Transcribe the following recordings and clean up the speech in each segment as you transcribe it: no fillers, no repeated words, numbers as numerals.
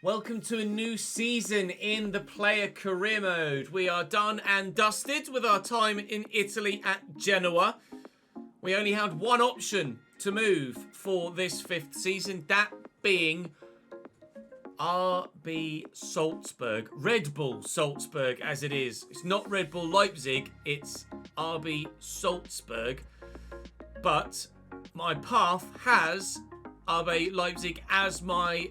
Welcome to a new season in the player career mode. We are done and dusted with our time in Italy at Genoa. We only had one option to move for this fifth season, that being RB Salzburg. Red Bull Salzburg as it is. It's not Red Bull Leipzig, it's RB Salzburg. But my path has RB Leipzig as my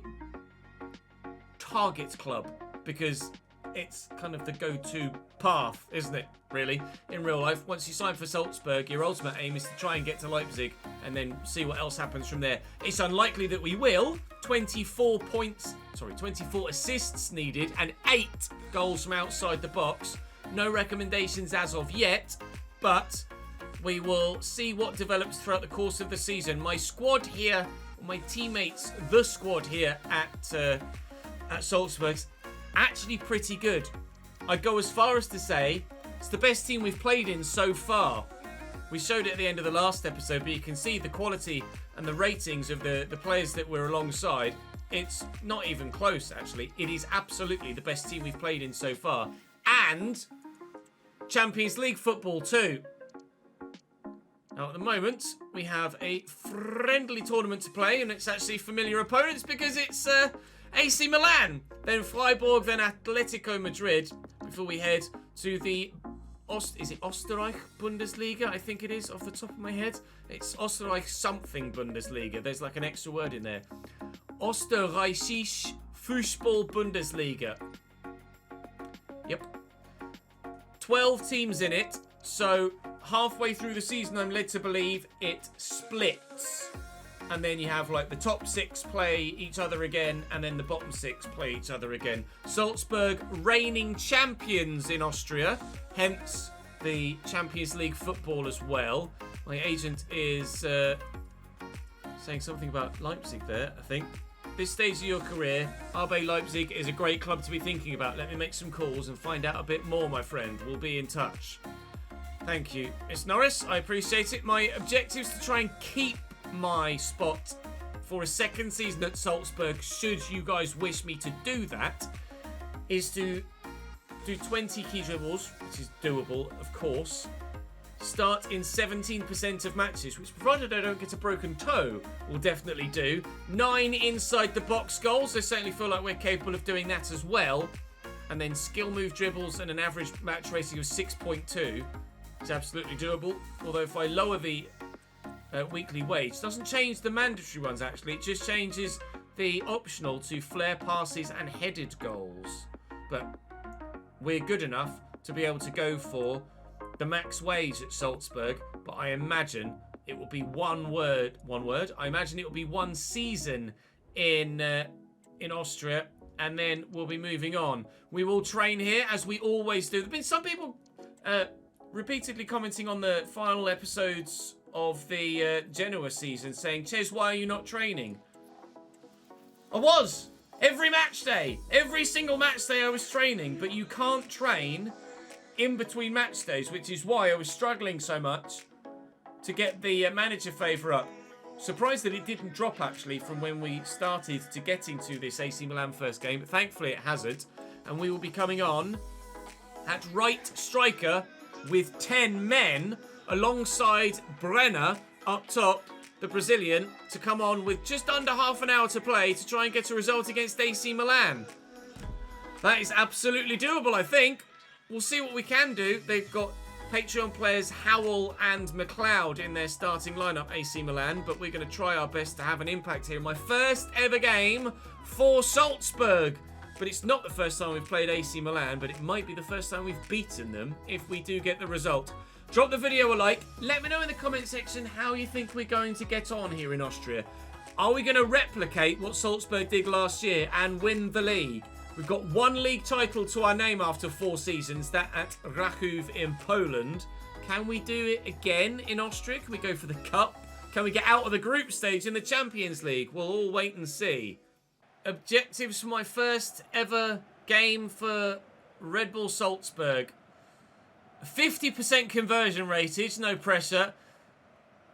target club because it's kind of the go-to path, isn't it, really, in real life? Once you sign for Salzburg, your ultimate aim is to try and get to Leipzig and then see what else happens from there. It's unlikely that we will. 24 assists needed and 8 goals from outside the box. No recommendations as of yet, but we will see what develops throughout the course of the season. My squad here, my teammates, the squad here at Salzburg's actually pretty good. I'd go as far as to say it's the best team we've played in so far. We showed it at the end of the last episode, but you can see the quality and the ratings of the players that we're alongside. It's not even close, actually. It is absolutely the best team we've played in so far. And Champions League football too. Now, at the moment, we have a friendly tournament to play, and it's actually familiar opponents because it's AC Milan, then Freiburg, then Atletico Madrid, before we head to the Österreich Bundesliga? I think it is, off the top of my head. It's Österreich something Bundesliga. There's like an extra word in there. Österreichische Fußball Bundesliga. Yep. 12 teams in it, so halfway through the season, I'm led to believe it splits. And then you have like the top 6 play each other again, and then the bottom 6 play each other again. Salzburg reigning champions in Austria, hence the Champions League football as well. My agent is saying something about Leipzig there, I think. This stage of your career, RB Leipzig is a great club to be thinking about. Let me make some calls and find out a bit more, my friend. We'll be in touch. Thank you, Miss Norris. I appreciate it. My objective is to try and keep my spot for a second season at Salzburg, should you guys wish me to do that, is to do 20 key dribbles, which is doable, of course. Start in 17% of matches, which, provided I don't get a broken toe, will definitely do. 9 inside the box goals. I certainly feel like we're capable of doing that as well. And then skill move dribbles and an average match rating of 6.2 is absolutely doable. Although if I lower the weekly wage, doesn't change the mandatory ones, actually. It just changes the optional to flare passes and headed goals. But we're good enough to be able to go for the max wage at Salzburg, but I imagine it will be one word. I imagine it will be one season in Austria, and then we'll be moving on. We will train here as we always do. There've been some people repeatedly commenting on the final episodes of the Genoa season saying, Ches, why are you not training? I was. Every match day. Every single match day I was training, but you can't train in between match days, which is why I was struggling so much to get the manager favour up. Surprised that it didn't drop, actually, from when we started to get into this AC Milan first game, but thankfully it hasn't. And we will be coming on at right striker with 10 men alongside Brenner up top, the Brazilian, to come on with just under half an hour to play to try and get a result against AC Milan. That is absolutely doable, I think. We'll see what we can do. They've got Patreon players Howell and McLeod in their starting lineup, AC Milan, but we're going to try our best to have an impact here. My first ever game for Salzburg. But it's not the first time we've played AC Milan, but it might be the first time we've beaten them if we do get the result. Drop the video a like. Let me know in the comment section how you think we're going to get on here in Austria. Are we going to replicate what Salzburg did last year and win the league? We've got one league title to our name after 4 seasons, that at Raków in Poland. Can we do it again in Austria? Can we go for the cup? Can we get out of the group stage in the Champions League? We'll all wait and see. Objectives for my first ever game for Red Bull Salzburg. 50% conversion ratage, no pressure.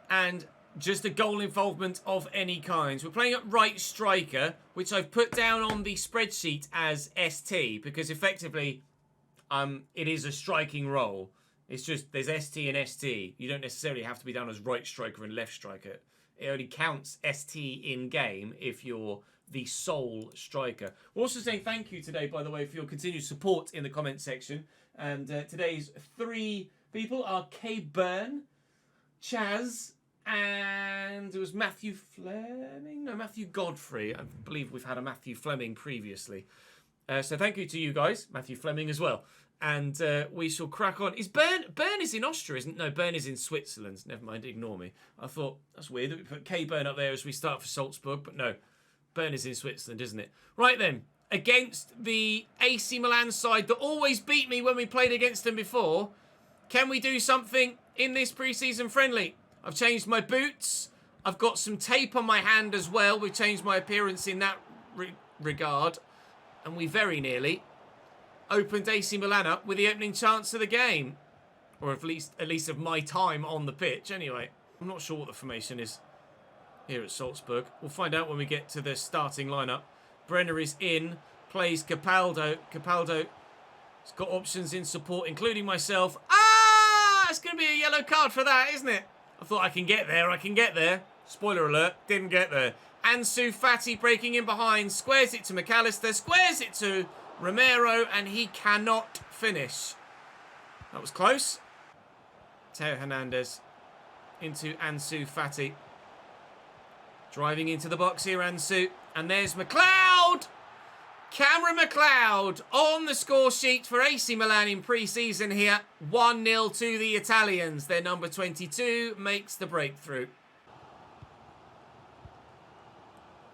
And just a goal involvement of any kind. We're playing at right striker, which I've put down on the spreadsheet as ST, because effectively it is a striking role. It's just there's ST and ST. You don't necessarily have to be down as right striker and left striker. It only counts ST in game if you're the sole striker. We're also saying thank you today, by the way, for your continued support in the comment section. And today's 3 people are K Byrne, Chaz, and it was Matthew Fleming? No, Matthew Godfrey. I believe we've had a Matthew Fleming previously. So thank you to you guys, Matthew Fleming as well. And we shall crack on. Is Bern is in Austria, isn't it? No, Bern is in Switzerland. Never mind, ignore me. I thought, that's weird that we put K Bern up there as we start for Salzburg, but no. Bern is in Switzerland, isn't it? Right then, against the AC Milan side that always beat me when we played against them before, can we do something in this pre-season friendly? I've changed my boots. I've got some tape on my hand as well. We've changed my appearance in that regard. And we very nearly opened AC Milan up with the opening chance of the game. Or at least of my time on the pitch, anyway. I'm not sure what the formation is here at Salzburg. We'll find out when we get to the starting lineup. Brenner is in, plays Capaldo. Capaldo's got options in support, including myself. Ah! It's going to be a yellow card for that, isn't it? I thought I can get there. Spoiler alert, didn't get there. Ansu Fati breaking in behind, squares it to McAllister, squares it to Romero, and he cannot finish. That was close. Teo Hernandez into Ansu Fati. Driving into the box here, Ansu. And there's McLeod! Cameron McLeod on the score sheet for AC Milan in pre-season here. 1-0 to the Italians. Their number 22 makes the breakthrough.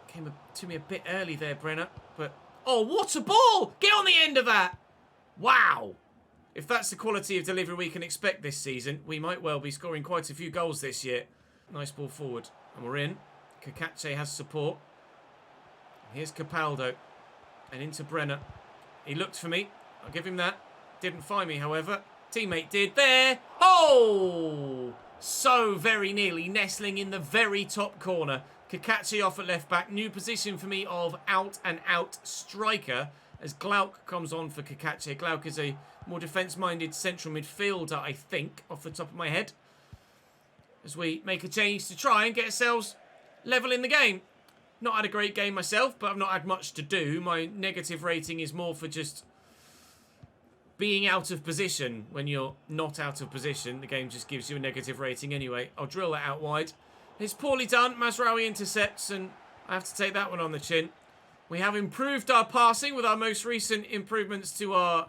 Came to me a bit early there, Brenner. But, oh, what a ball! Get on the end of that! Wow! If that's the quality of delivery we can expect this season, we might well be scoring quite a few goals this year. Nice ball forward. And we're in. Kakache has support. Here's Capaldo. And into Brenner. He looked for me. I'll give him that. Didn't find me, however. Teammate did there. Oh! So very nearly nestling in the very top corner. Kakache off at left back. New position for me of out-and-out striker as Glauc comes on for Kakache. Glauc is a more defence-minded central midfielder, I think, off the top of my head. As we make a change to try and get ourselves level in the game. Not had a great game myself, but I've not had much to do. My negative rating is more for just being out of position. When you're not out of position, the game just gives you a negative rating anyway. I'll drill that out wide. It's poorly done. Mazraoui intercepts, and I have to take that one on the chin. We have improved our passing with our most recent improvements to our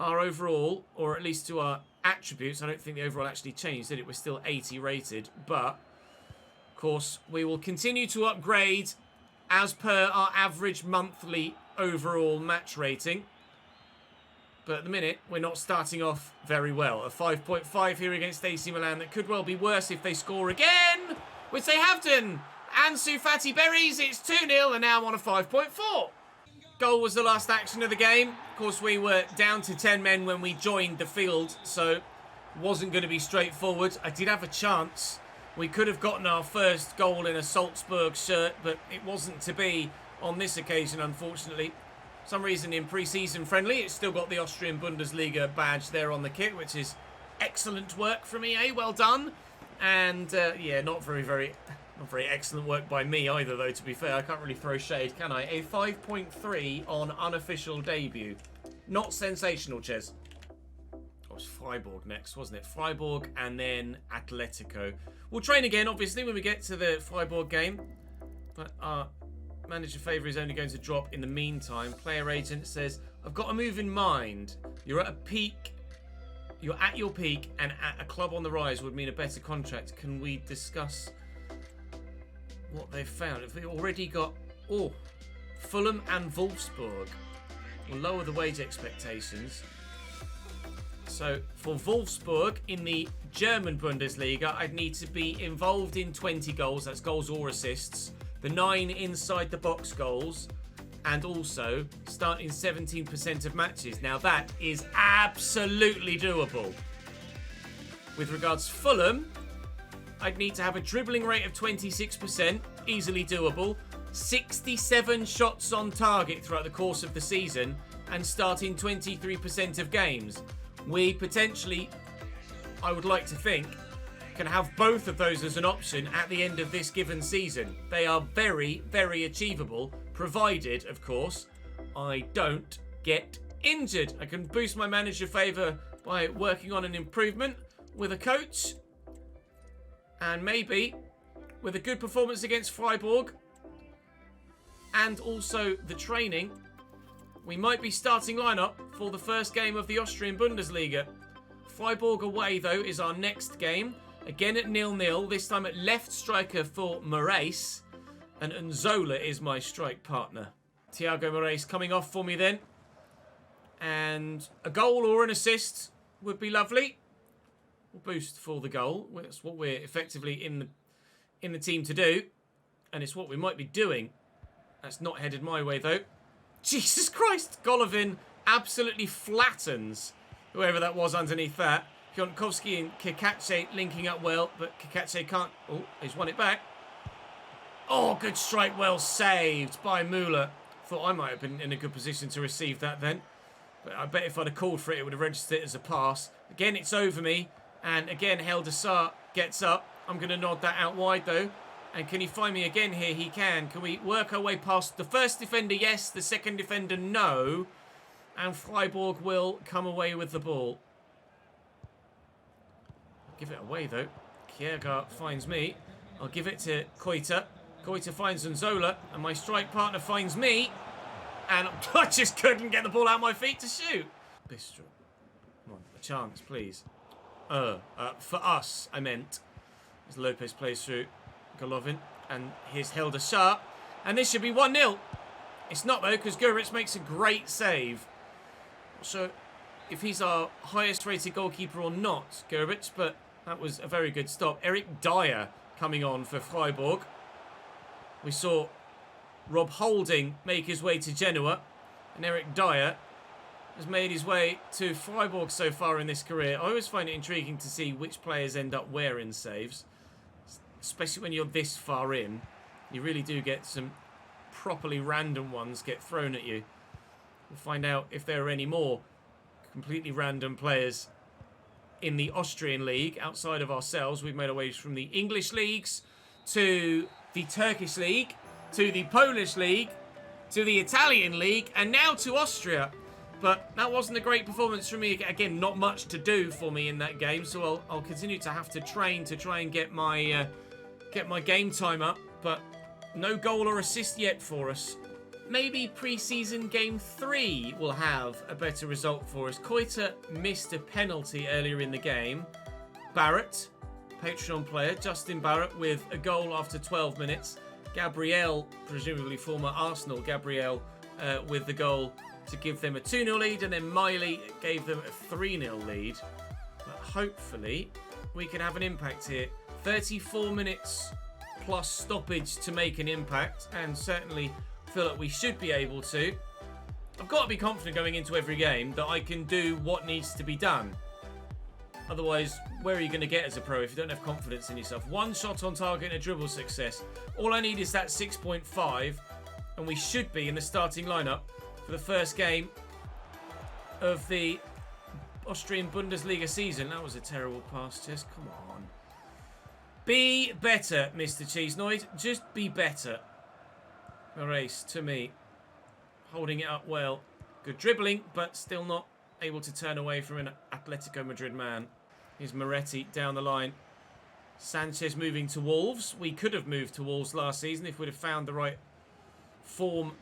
overall, or at least to our attributes. I don't think the overall actually changed, did it? We're still 80 rated, but of course, we will continue to upgrade as per our average monthly overall match rating. But at the minute, we're not starting off very well. A 5.5 here against AC Milan. That could well be worse if they score again, which they have done. Ansu Fati buries, it's 2-0, and now I'm on a 5.4. Goal was the last action of the game. Of course, we were down to 10 men when we joined the field, so it wasn't going to be straightforward. I did have a chance. We could have gotten our first goal in a Salzburg shirt, but it wasn't to be on this occasion, unfortunately. For some reason in pre-season friendly, it's still got the Austrian Bundesliga badge there on the kit, which is excellent work from EA. Well done. And yeah, not very excellent work by me either, though, to be fair. I can't really throw shade, can I? A 5.3 on unofficial debut. Not sensational, Ches. It was Freiburg next, wasn't it? Freiburg and then Atletico. We'll train again, obviously, when we get to the Freiburg game. But our manager favour is only going to drop in the meantime. Player agent says, I've got a move in mind. You're at a peak. You're at your peak, and at a club on the rise would mean a better contract. Can we discuss what they've found? Have they already got... Oh, Fulham and Wolfsburg will lower the wage expectations. So, for Wolfsburg, in the German Bundesliga, I'd need to be involved in 20 goals. That's goals or assists. The 9 inside the box goals. And also, start in 17% of matches. Now, that is absolutely doable. With regards to Fulham, I'd need to have a dribbling rate of 26%, easily doable, 67 shots on target throughout the course of the season, and starting 23% of games. We potentially, I would like to think, can have both of those as an option at the end of this given season. They are very, very achievable, provided, of course, I don't get injured. I can boost my manager favour by working on an improvement with a coach, and maybe with a good performance against Freiburg, and also the training, we might be starting lineup for the first game of the Austrian Bundesliga. Freiburg away, though, is our next game. Again at 0-0, this time at left striker for Moraes, and Nzola is my strike partner. Thiago Moraes coming off for me then. And a goal or an assist would be lovely. We'll boost for the goal. That's what we're effectively in the team to do. And it's what we might be doing. That's not headed my way, though. Jesus Christ! Golovin absolutely flattens whoever that was underneath that. Pionkowski and Kikache linking up well, but Kikache can't... Oh, he's won it back. Oh, good strike, well saved by Müller. Thought I might have been in a good position to receive that then. But I bet if I'd have called for it, it would have registered it as a pass. Again, it's over me. And again, Heldesar gets up. I'm going to nod that out wide, though. And can he find me again here? He can. Can we work our way past the first defender? Yes. The second defender? No. And Freiburg will come away with the ball. Give it away, though. Kiergaard finds me. I'll give it to Koita. Koita finds Nzola. And my strike partner finds me. And I just couldn't get the ball out of my feet to shoot. Bistro. Come on, a chance, please. For us, I meant. As Lopez plays through Golovin. And here's Heldesar. And this should be 1-0. It's not, though, because Goretz makes a great save. So, if he's our highest rated goalkeeper or not, Goretz, but that was a very good stop. Eric Dyer coming on for Freiburg. We saw Rob Holding make his way to Genoa, and Eric Dyer has made his way to Freiburg so far in this career. I always find it intriguing to see which players end up where in saves, especially when you're this far in. You really do get some properly random ones get thrown at you. We'll find out if there are any more completely random players in the Austrian league outside of ourselves. We've made our way from the English leagues to the Turkish league, to the Polish league, to the Italian league, and now to Austria. But that wasn't a great performance from me. Again, not much to do for me in that game, so I'll continue to have to train to try and get my game time up. But no goal or assist yet for us. Maybe pre-season game 3 will have a better result for us. Koita missed a penalty earlier in the game. Barrett, Patreon player, Justin Barrett with a goal after 12 minutes. Gabriel, presumably former Arsenal, Gabriel with the goal to give them a 2-0 lead, and then Miley gave them a 3-0 lead. But hopefully we can have an impact here. 34 minutes plus stoppage to make an impact, and certainly feel like we should be able to. I've got to be confident going into every game that I can do what needs to be done. Otherwise, where are you going to get as a pro if you don't have confidence in yourself? One shot on target and a dribble success. All I need is that 6.5, and we should be in the starting lineup for the first game of the Austrian Bundesliga season. That was a terrible pass, Ches. Come on. Be better, Mr. Chesnoid. Just be better. Moraes to me. Holding it up well. Good dribbling, but still not able to turn away from an Atletico Madrid man. Here's Moretti down the line. Sanchez moving to Wolves. We could have moved to Wolves last season if we'd have found the right form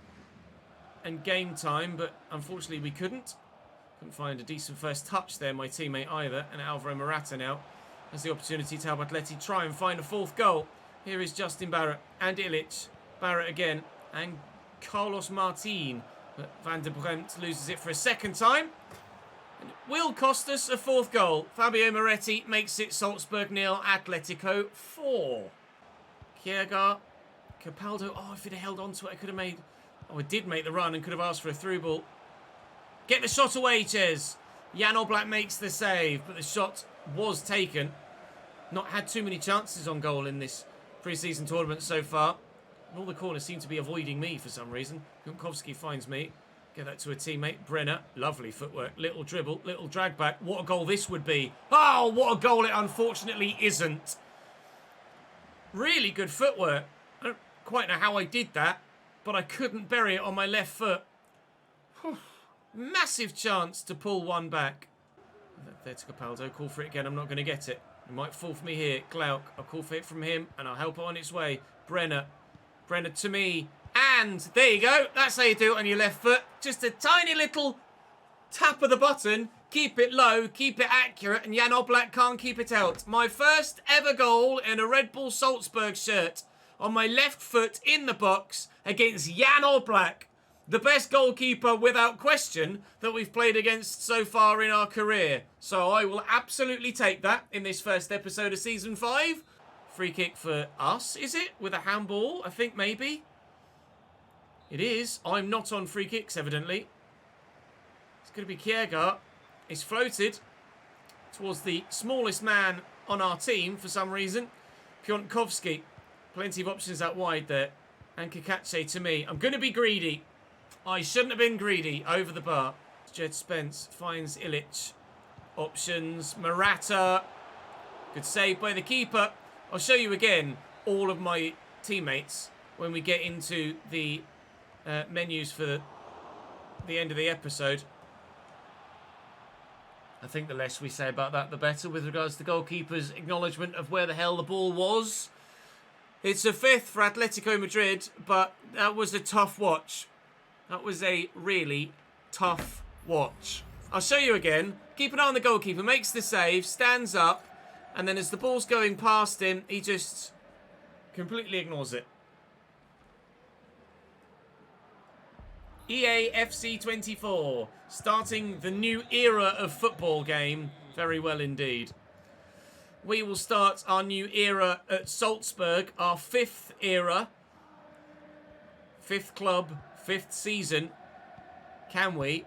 and game time, but unfortunately we couldn't. Couldn't find a decent first touch there, my teammate either. And Alvaro Morata now has the opportunity to help Atleti try and find a fourth goal. Here is Justin Barrett and Illich. Barrett again and Carlos Martin. But Van der Bremt loses it for a second time. And it will cost us a fourth goal. Fabio Moretti makes it Salzburg 0, Atletico 4. Kiergaard, Capaldo. Oh, if he'd have held on to it, I could have made... Oh, I did make the run and could have asked for a through ball. Get the shot away, Ches. Jan Oblak makes the save, but the shot was taken. Not had too many chances on goal in this pre-season tournament so far. All the corners seem to be avoiding me for some reason. Piątkowski finds me. Get that to a teammate. Brenner. Lovely footwork. Little dribble. Little drag back. What a goal this would be. Oh, what a goal it unfortunately isn't. Really good footwork. I don't quite know how I did that, but I couldn't bury it on my left foot. Whew. Massive chance to pull one back. There's Capaldo. Call for it again. I'm not going to get it. It might fall for me here. Glauc. I'll call for it from him, and I'll help it on its way. Brenner. Brenner to me. And there you go. That's how you do it on your left foot. Just a tiny little tap of the button. Keep it low. Keep it accurate. And Jan Oblak can't keep it out. My first ever goal in a Red Bull Salzburg shirt. On my left foot in the box against Jan Oblak. The best goalkeeper, without question, that we've played against so far in our career. So I will absolutely take that in this first episode of Season 5. Free kick for us, is it? With a handball, I think maybe. It is. I'm not on free kicks, evidently. It's going to be Kjærgaard. It's floated towards the smallest man on our team for some reason. Piątkowski. Plenty of options out wide there. And Kakache to me. I'm going to be greedy. I shouldn't have been greedy. Over the bar. Jed Spence finds Illich. Options. Morata. Good save by the keeper. I'll show you again all of my teammates when we get into the menus for the end of the episode. I think the less we say about that, the better with regards to the goalkeeper's acknowledgement of where the hell the ball was. It's a 5th for Atletico Madrid, but that was a tough watch. That was a really tough watch. I'll show you again. Keep an eye on the goalkeeper. Makes the save. Stands up. And then as the ball's going past him, he just completely ignores it. EA FC 24. Starting the new era of football game. Very well indeed. We will start our new era at Salzburg. Our 5th era. 5th club. 5th season. Can we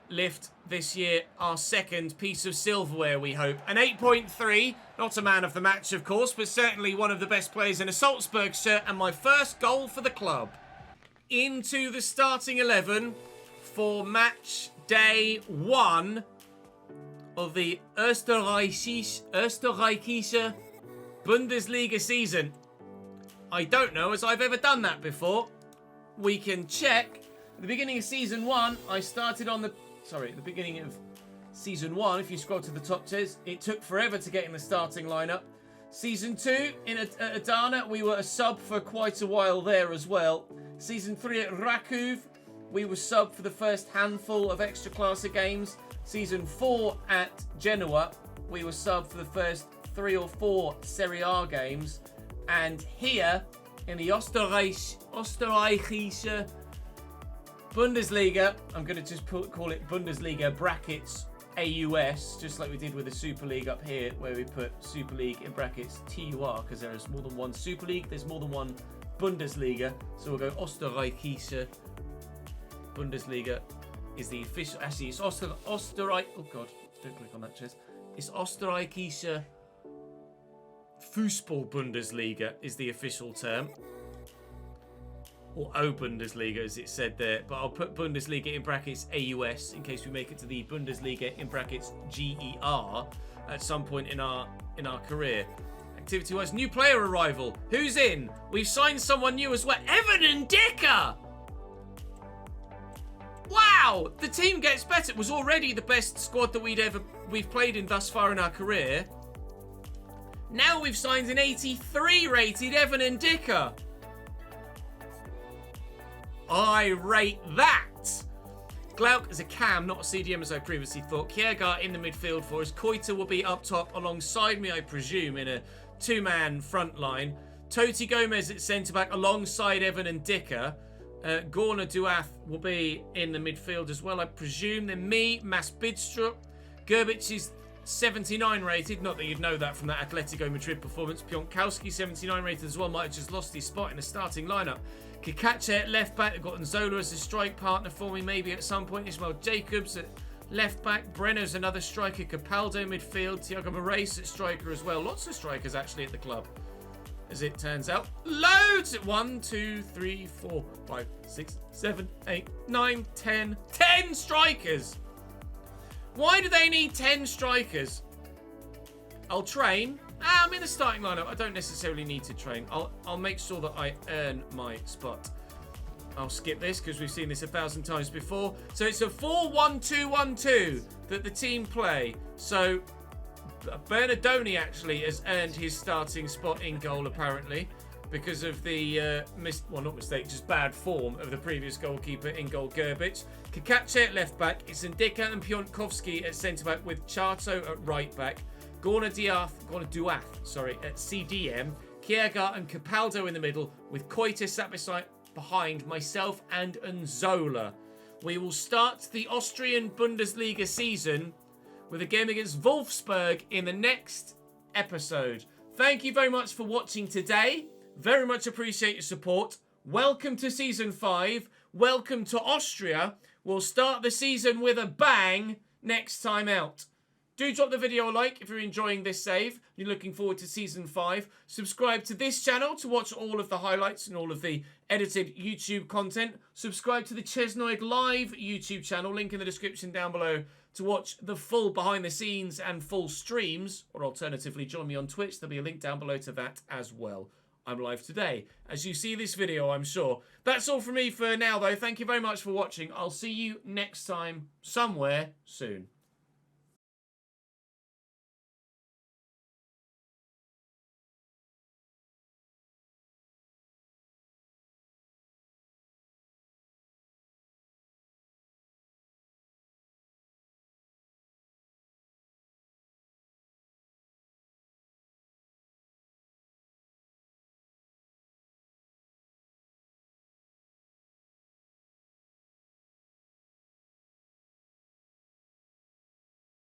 lift this year our 2nd piece of silverware, we hope? An 8.3. Not a man of the match, of course, but certainly one of the best players in a Salzburg shirt, and my first goal for the club. Into the starting 11 for match day 1 of the Österreichische Bundesliga season. I don't know as I've ever done that before. We can check. At the beginning of season 1, I started on the beginning of season 1, if you scroll to the top, Ches, it took forever to get in the starting lineup. Season 2, at Adana, we were a sub for quite a while there as well. Season 3 at Rakov, we were sub for the first handful of extra class games. Season 4 at Genoa, we were sub for the first 3 or 4 Serie A games. And here, in the Österreichische Bundesliga, I'm going to just call it Bundesliga brackets AUS, just like we did with the Super League up here, where we put Super League in brackets TUR, because there is more than one Super League, there's more than one Bundesliga, so we'll go Österreichische Bundesliga is the official, actually it's Österreich, oh god, don't click on that, Ches. It's Österreichische Fußball-Bundesliga is the official term. Or O-Bundesliga, as it said there. But I'll put Bundesliga in brackets AUS in case we make it to the Bundesliga in brackets GER at some point in our career. Activity-wise, new player arrival. Who's in? We've signed someone new as well. Evan Ndicka! Wow! The team gets better. It was already the best squad that we've played in thus far in our career. Now we've signed an 83 rated Evan Ndicka. I rate that. Glauc as a cam, not a CDM as I previously thought. Kjærgaard in the midfield for us. Koita will be up top alongside me, I presume, in a 2-man front line. Toti Gomez at centre-back alongside Evan Ndicka. Gorna Duath will be in the midfield as well, I presume. Then me, Mas Bidstrup. Gerbic is 79 rated. Not that you'd know that from that Atletico Madrid performance. Piątkowski 79 rated as well. Might have just lost his spot in the starting lineup. Kakache at left back. They've got Nzola as a strike partner for me maybe at some point. Ismail Jacobs at left back. Brenner's another striker. Capaldo midfield. Thiago Moraes at striker as well. Lots of strikers actually at the club, as it turns out. Loads! 1, 2, 3, 4, 5, 6, 7, 8, 9, 10. 10 strikers! Why do they need 10 strikers? I'll train. I'm in the starting lineup. I don't necessarily need to train. I'll make sure that I earn my spot. I'll skip this because we've seen this 1,000 times before. So it's a 4-1-2-1-2 that the team play. So Bernardoni actually has earned his starting spot in goal apparently because of the just bad form of the previous goalkeeper in goal, Gerbic. Kakache at left back. It's Ndika and Pionkowski at centre back with Chato at right back. Gorna Duath at CDM. Kierga and Capaldo in the middle with Koita sat behind myself and Nzola. We will start the Austrian Bundesliga season with a game against Wolfsburg in the next episode. Thank you very much for watching today. Very much appreciate your support. Welcome to Season 5. Welcome to Austria. We'll start the season with a bang next time out. Do drop the video a like if you're enjoying this save. You're looking forward to Season 5. Subscribe to this channel to watch all of the highlights and all of the edited YouTube content. Subscribe to the Chesnoid Live YouTube channel. Link in the description down below to watch the full behind the scenes and full streams. Or alternatively, join me on Twitch. There'll be a link down below to that as well. I'm live today, as you see this video, I'm sure. That's all from me for now, though. Thank you very much for watching. I'll see you next time, somewhere soon.